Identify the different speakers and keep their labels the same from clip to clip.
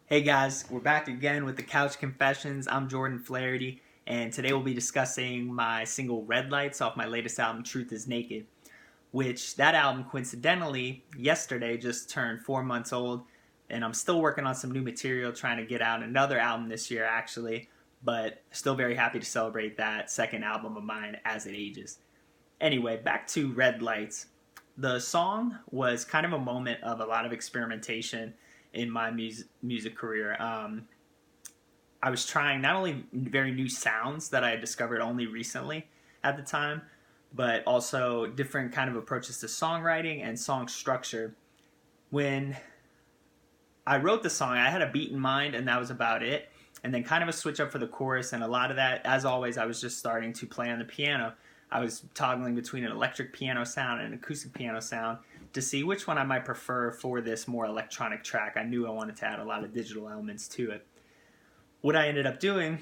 Speaker 1: Hey guys, we're back again with the Couch Confessions. I'm Jordan Flaherty, and today we'll be discussing my single Red Lights off my latest album, Truth is Naked, which that album coincidentally yesterday just turned 4 months old, and I'm still working on some new material trying to get out another album this year actually, but still very happy to celebrate that second album of mine as it ages. Anyway, back to Red Lights. The song was kind of a moment of a lot of experimentation in my music career. I was trying not only very new sounds that I had discovered only recently at the time, but also different kind of approaches to songwriting and song structure. When I wrote the song, I had a beat in mind, and that was about it. And then kind of a switch up for the chorus, and a lot of that, as always, I was just starting to play on the piano. I was toggling between an electric piano sound and an acoustic piano sound to see which one I might prefer for this more electronic track. I knew I wanted to add a lot of digital elements to it. What I ended up doing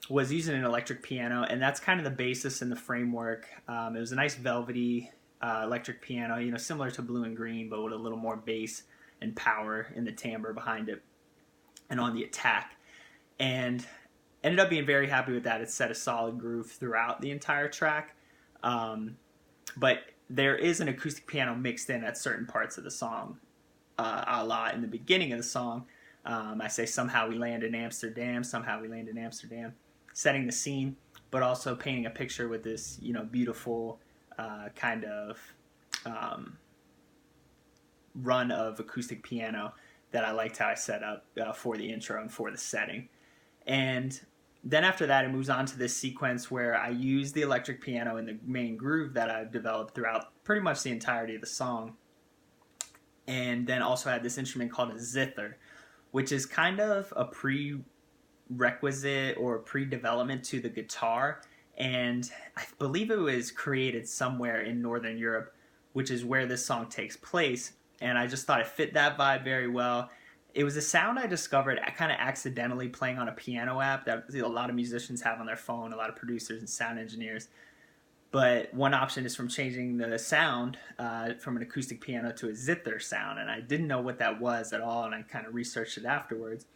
Speaker 1: was using an electric piano, and that's kind of the basis and the framework. It was a nice velvety electric piano, similar to Blue and Green, but with a little more bass and power in the timbre behind it and on the attack. And ended up being very happy with that. It set a solid groove throughout the entire track. But there is an acoustic piano mixed in at certain parts of the song. A la in the beginning of the song, I say somehow we land in Amsterdam, somehow we land in Amsterdam, setting the scene, but also painting a picture with this, beautiful kind of run of acoustic piano that I liked how I set up for the intro and for the setting. And then after that, it moves on to this sequence where I use the electric piano in the main groove that I've developed throughout pretty much the entirety of the song. And then also had this instrument called a zither, which is kind of a prerequisite or pre-development to the guitar. And I believe it was created somewhere in Northern Europe, which is where this song takes place. And I just thought it fit that vibe very well. It was a sound I discovered kind of accidentally playing on a piano app that a lot of musicians have on their phone, a lot of producers and sound engineers. But one option is from changing the sound from an acoustic piano to a zither sound, and I didn't know what that was at all, and I kind of researched it afterwards.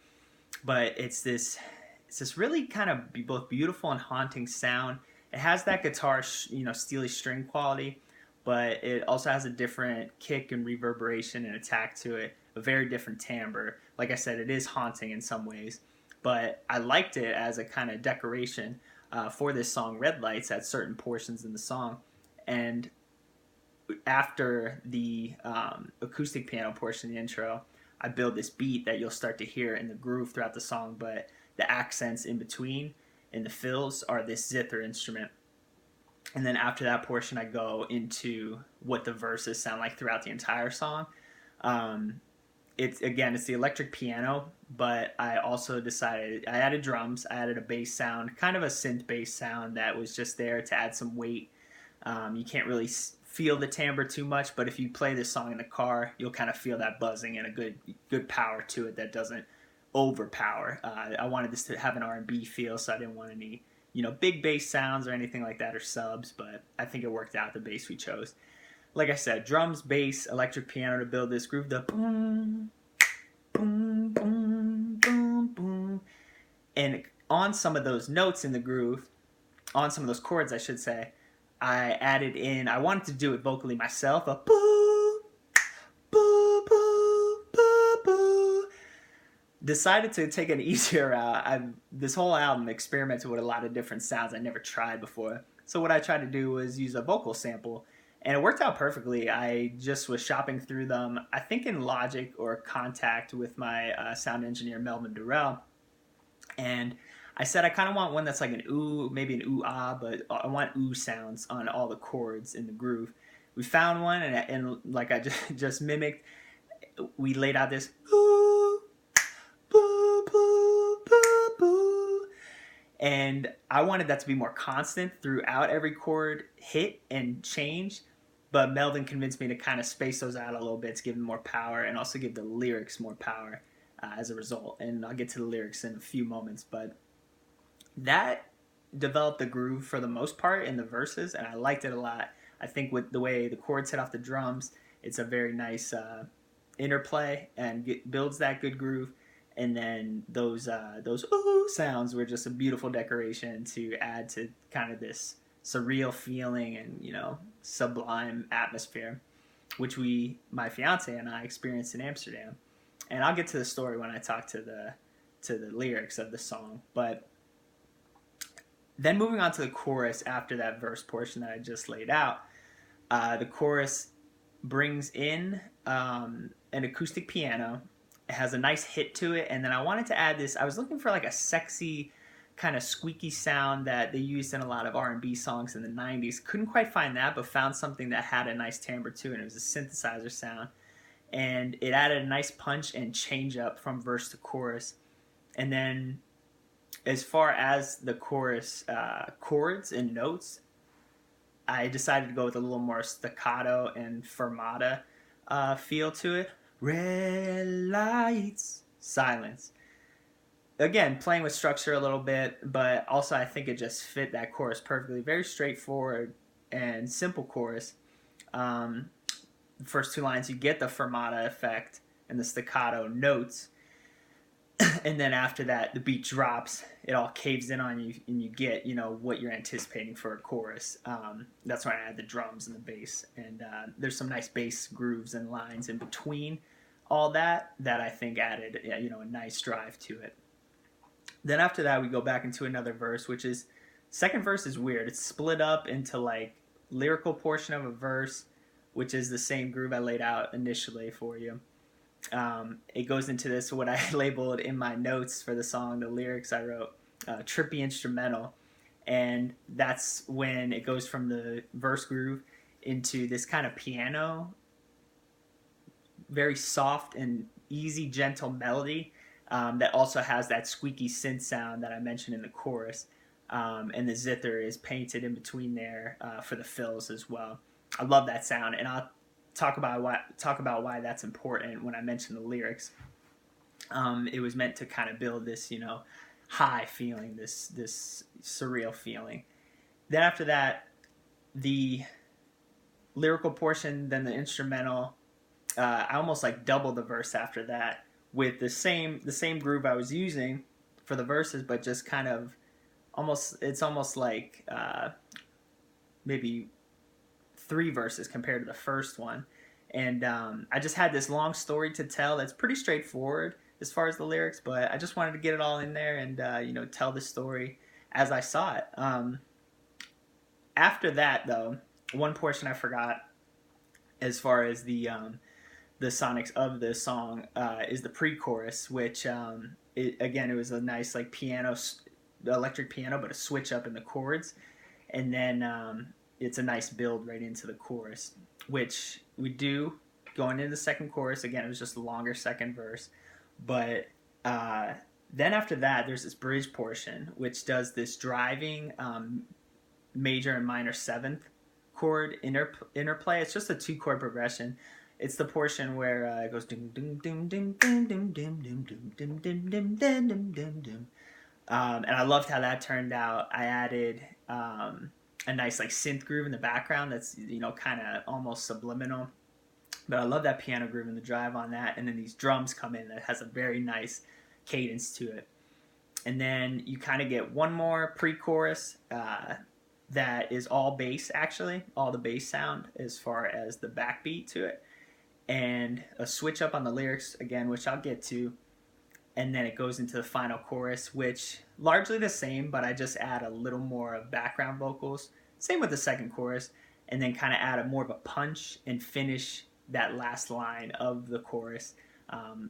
Speaker 1: But it's this really kind of both beautiful and haunting sound. It has that guitar, steely string quality, but it also has a different kick and reverberation and attack to it, a very different timbre. Like I said, it is haunting in some ways, but I liked it as a kind of decoration for this song, Red Lights, at certain portions in the song. And after the acoustic piano portion of the intro, I build this beat that you'll start to hear in the groove throughout the song, but the accents in between and the fills are this zither instrument. And then after that portion, I go into what the verses sound like throughout the entire song. It's the electric piano, but I also decided I added drums, I added a bass sound, kind of a synth bass sound that was just there to add some weight. You can't really feel the timbre too much, but if you play this song in the car, you'll kind of feel that buzzing and a good power to it that doesn't overpower. I wanted this to have an R&B feel, so I didn't want any big bass sounds or anything like that or subs, but I think it worked out, the bass we chose. Like I said, drums, bass, electric piano to build this groove, the boom, boom, boom, boom, boom. And on some of those notes in the groove, on some of those chords, I should say, I wanted to do it vocally myself, a boo, boo, boo, boo, boo. Decided to take an easier route. This whole album experimented with a lot of different sounds I never tried before. So what I tried to do was use a vocal sample, and it worked out perfectly. I just was shopping through them, I think in Logic or Contact with my sound engineer, Melvin Durrell. And I said I kind of want one that's like an ooh, maybe an ooh-ah, but I want ooh sounds on all the chords in the groove. We found one, and like I just mimicked, we laid out this ooh, boo, boo, boo, boo. And I wanted that to be more constant throughout every chord hit and change, but Melvin convinced me to kind of space those out a little bit to give them more power and also give the lyrics more power as a result. And I'll get to the lyrics in a few moments, but that developed the groove for the most part in the verses, and I liked it a lot. I think with the way the chords hit off the drums, it's a very nice interplay and builds that good groove. and then those ooh sounds were just a beautiful decoration to add to kind of this surreal feeling and sublime atmosphere, which my fiance and I experienced in Amsterdam. And I'll get to the story when I talk to the lyrics of the song. But then moving on to the chorus after that verse portion that I just laid out, the chorus brings in an acoustic piano. It has a nice hit to it, and then I wanted to add this. I was looking for like a sexy kind of squeaky sound that they used in a lot of R&B songs in the 90s. Couldn't quite find that, but found something that had a nice timbre to it, and it was a synthesizer sound. And it added a nice punch and change up from verse to chorus. And then as far as the chorus chords and notes, I decided to go with a little more staccato and fermata feel to it. Red lights, silence. Again, playing with structure a little bit, but also I think it just fit that chorus perfectly. Very straightforward and simple chorus. The first two lines, you get the fermata effect and the staccato notes. And then after that, the beat drops, it all caves in on you, and you get, what you're anticipating for a chorus. That's when I add the drums and the bass. And there's some nice bass grooves and lines in between all that I think added, a nice drive to it. Then after that, we go back into another verse, which is, second verse is weird. It's split up into like lyrical portion of a verse, which is the same groove I laid out initially for you. It goes into this, what I labeled in my notes for the song, the lyrics I wrote, trippy instrumental. And that's when it goes from the verse groove into this kind of piano, very soft and easy, gentle melody that also has that squeaky synth sound that I mentioned in the chorus. And the zither is painted in between there for the fills as well. I love that sound, and I'll talk about why that's important when I mention the lyrics. It was meant to kind of build this, high feeling, this surreal feeling. Then after that, the lyrical portion, then the instrumental. I almost like doubled the verse after that with the same groove I was using for the verses, but just kind of it's almost like maybe 3 verses compared to the first one. And I just had this long story to tell that's pretty straightforward as far as the lyrics, but I just wanted to get it all in there and tell the story as I saw it. After that, though, one portion I forgot as far as the sonics of the song is the pre-chorus, which it was a nice like piano, electric piano, but a switch up in the chords, and then it's a nice build right into the chorus, which we do going into the second chorus. Again, it was just a longer second verse, but then after that, there's this bridge portion, which does this driving major and minor 7th chord interplay. It's just a 2-chord progression. It's the portion where it goes dum dum dum dum dum dum dum dum dum dum dum dum dum dum. And I loved how that turned out. I added a nice like synth groove in the background that's kind of almost subliminal, but I love that piano groove and the drive on that. And then these drums come in that has a very nice cadence to it. And then you kind of get one more pre-chorus that is all bass, actually, all the bass sound as far as the backbeat to it, and a switch up on the lyrics again, which I'll get to. And then it goes into the final chorus, which largely the same, but I just add a little more of background vocals. Same with the second chorus, and then kind of add more of a punch and finish that last line of the chorus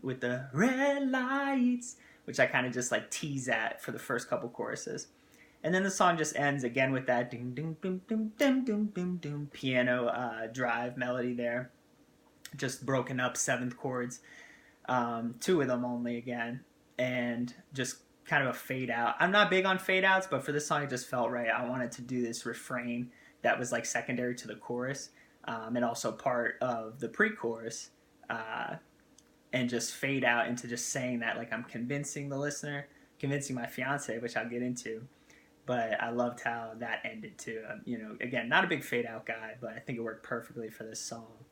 Speaker 1: with the red lights, which I kind of just like tease at for the first couple choruses. And then the song just ends again with that ding ding ding ding ding ding ding ding piano drive melody there, just broken up 7th chords. 2 of them only again, and just kind of a fade out. I'm not big on fade outs, but for this song it just felt right. I wanted to do this refrain that was like secondary to the chorus, and also part of the pre-chorus, and just fade out into just saying that like I'm convincing the listener, convincing my fiance, which I'll get into. But I loved how that ended too. Again, not a big fade out guy, but I think it worked perfectly for this song,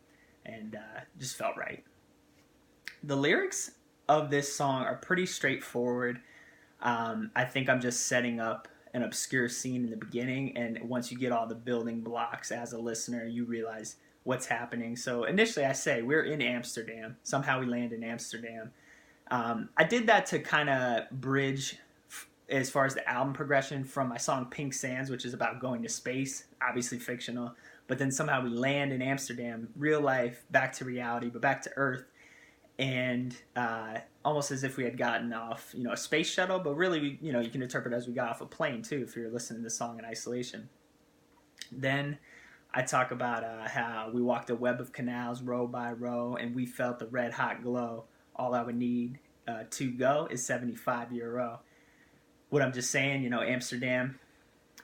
Speaker 1: and just felt right. The lyrics, of this song are pretty straightforward. I think I'm just setting up an obscure scene in the beginning, and once you get all the building blocks as a listener, you realize what's happening. So initially, I say we're in Amsterdam. Somehow we land in Amsterdam. I did that to kind of bridge as far as the album progression from my song Pink Sands, which is about going to space, obviously fictional, but then somehow we land in Amsterdam, real life, back to reality, but back to Earth, and almost as if we had gotten off, a space shuttle, but really, you can interpret it as we got off a plane too, if you're listening to the song in isolation. Then I talk about how we walked a web of canals row by row, and we felt the red hot glow. All I would need to go is 75 euro. What I'm just saying, Amsterdam.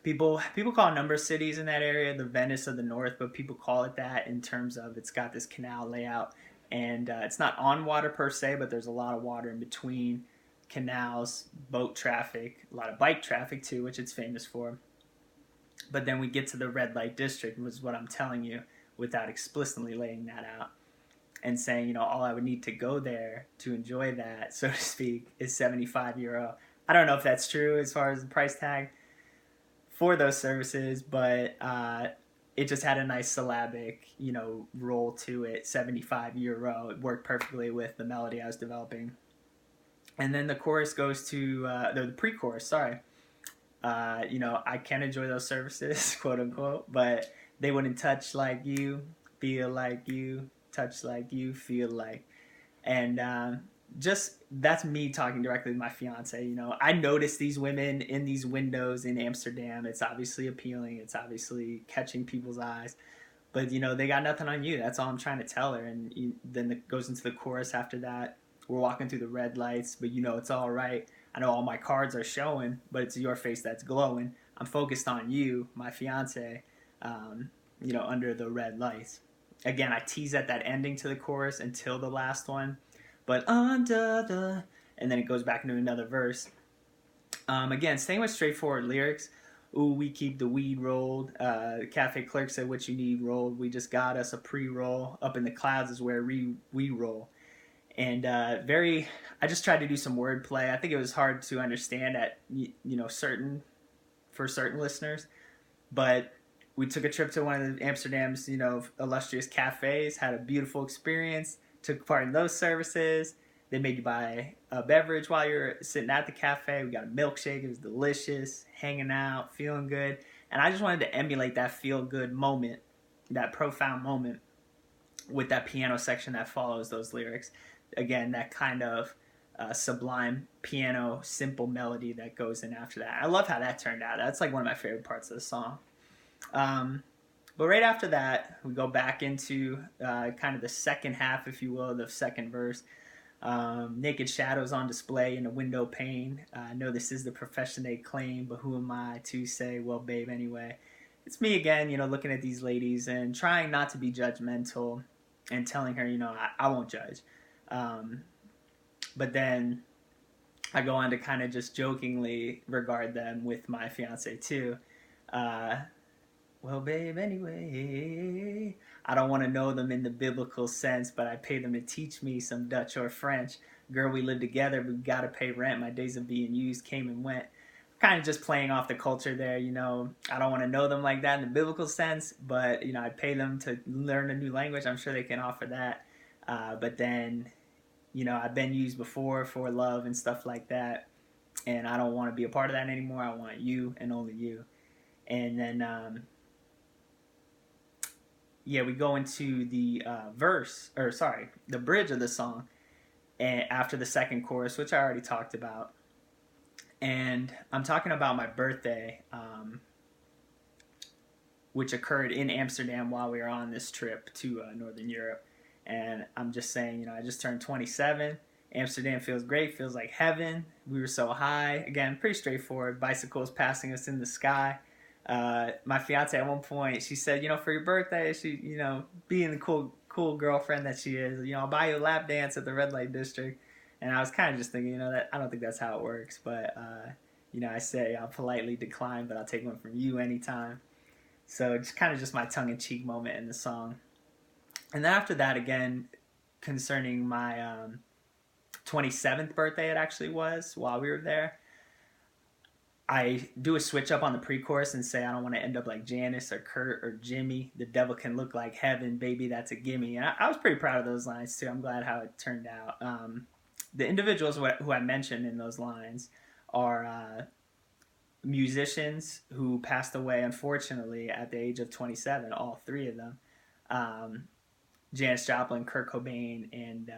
Speaker 1: People call a number of cities in that area the Venice of the North, but people call it that in terms of it's got this canal layout, and it's not on water per se, but there's a lot of water in between canals, boat traffic, a lot of bike traffic too, which it's famous for. But then we get to the red light district, was what I'm telling you, without explicitly laying that out and saying, all I would need to go there to enjoy that, so to speak, is 75 euro. I don't know if that's true as far as the price tag for those services, but it just had a nice syllabic, roll to it, 75 euro. It worked perfectly with the melody I was developing. And then the chorus goes to, the pre-chorus, sorry. I can enjoy those services, quote unquote, but they wouldn't touch like you, feel like you, touch like you, feel like. And just that's me talking directly to my fiance. I notice these women in these windows in Amsterdam. It's obviously appealing. It's obviously catching people's eyes. But they got nothing on you. That's all I'm trying to tell her. And then it goes into the chorus after that. We're walking through the red lights, but it's all right. I know all my cards are showing, but it's your face that's glowing. I'm focused on you, my fiance, under the red lights. Again, I tease at that ending to the chorus until the last one. But under the... And then it goes back into another verse. Again, staying with straightforward lyrics. Ooh, we keep the weed rolled. The cafe clerk said what you need rolled. We just got us a pre-roll. Up in the clouds is where we roll. And I just tried to do some wordplay. I think it was hard to understand at, for certain listeners. But we took a trip to one of Amsterdam's, illustrious cafes, had a beautiful experience, took part in those services. They made you buy a beverage while you're sitting at the cafe. We got a milkshake. It was delicious, hanging out, feeling good. And I just wanted to emulate that feel-good moment, that profound moment with that piano section that follows those lyrics. Again, that kind of sublime piano, simple melody that goes in after that. I love how that turned out. That's like one of my favorite parts of the song. But right after that, we go back into kind of the second half, if you will, the second verse. Naked shadows on display in a window pane. I know this is the profession they claim, but who am I to say, well, babe, anyway. It's me again, looking at these ladies and trying not to be judgmental and telling her, I won't judge. But then I go on to kind of just jokingly regard them with my fiance too. Well, babe, anyway, I don't want to know them in the biblical sense, but I pay them to teach me some Dutch or French. Girl, we live together, we gotta pay rent. My days of being used came and went. Kind of just playing off the culture there, I don't want to know them like that in the biblical sense, but, I pay them to learn a new language. I'm sure they can offer that. But then, I've been used before for love and stuff like that, and I don't want to be a part of that anymore. I want you and only you. And then, we go into the the bridge of the song after the second chorus, which I already talked about. And I'm talking about my birthday, which occurred in Amsterdam while we were on this trip to Northern Europe. And I'm just saying, I just turned 27. Amsterdam feels great, feels like heaven. We were so high. Again, pretty straightforward. Bicycles passing us in the sky. My fiance at one point, she said, for your birthday, she, being the cool girlfriend that she is, I'll buy you a lap dance at the red light district. And I was kind of just thinking, that I don't think that's how it works. But, I say I'll politely decline, but I'll take one from you anytime. So it's kind of just my tongue-in-cheek moment in the song. And then after that, again, concerning my 27th birthday it actually was while we were there, I do a switch up on the pre-chorus and say I don't want to end up like Janice or Kurt or Jimmy. The devil can look like heaven, baby. That's a gimme. And I was pretty proud of those lines too. I'm glad how it turned out. The individuals who I mentioned in those lines are musicians who passed away unfortunately at the age of 27. All three of them. Um, Janis Joplin, Kurt Cobain, and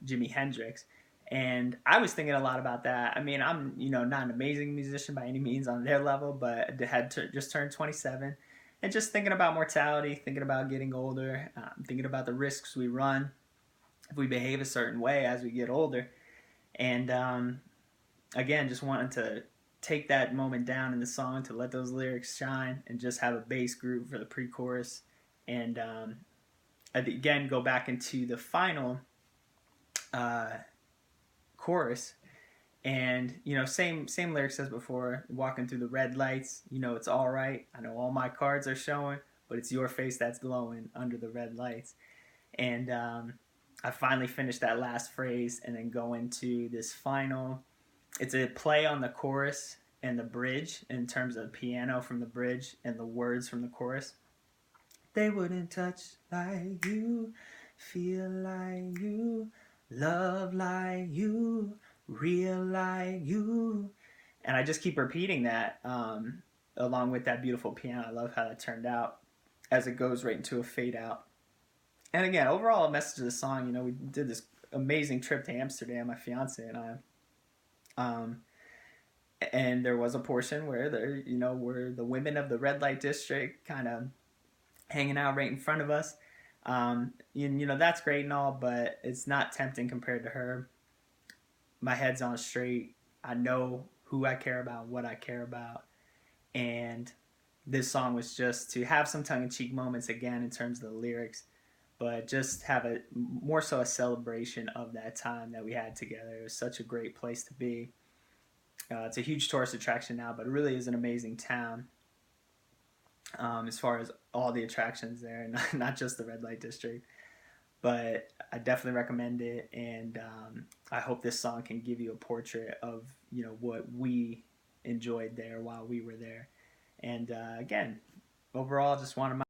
Speaker 1: Jimi Hendrix. And I was thinking a lot about that. I mean, I'm not an amazing musician by any means on their level, but I had just turned 27, and just thinking about mortality, thinking about getting older, thinking about the risks we run if we behave a certain way as we get older, and again, just wanting to take that moment down in the song to let those lyrics shine and just have a bass groove for the pre-chorus, and again go back into the final uh, chorus, and same lyrics as before. Walking through the red lights, it's all right. I know all my cards are showing, but it's your face that's glowing under the red lights. And I finally finished that last phrase, and then go into this final. It's a play on the chorus and the bridge in terms of the piano from the bridge and the words from the chorus. They wouldn't touch like you, feel like you, love like you, real like you. And I just keep repeating that along with that beautiful piano. I love how that turned out as it goes right into a fade out. And again, overall, a message of the song, we did this amazing trip to Amsterdam, my fiance and I. And there was a portion where were the women of the red light district kind of hanging out right in front of us. That's great and all, but it's not tempting compared to her. My head's on straight. I know who I care about, what I care about, and this song was just to have some tongue-in-cheek moments again in terms of the lyrics, but just have a more so a celebration of that time that we had together. It was such a great place to be. It's a huge tourist attraction now, but it really is an amazing town. As far as all the attractions there, not just the red light district, but I definitely recommend it, and I hope this song can give you a portrait of what we enjoyed there while we were there. And again, overall, just wanted my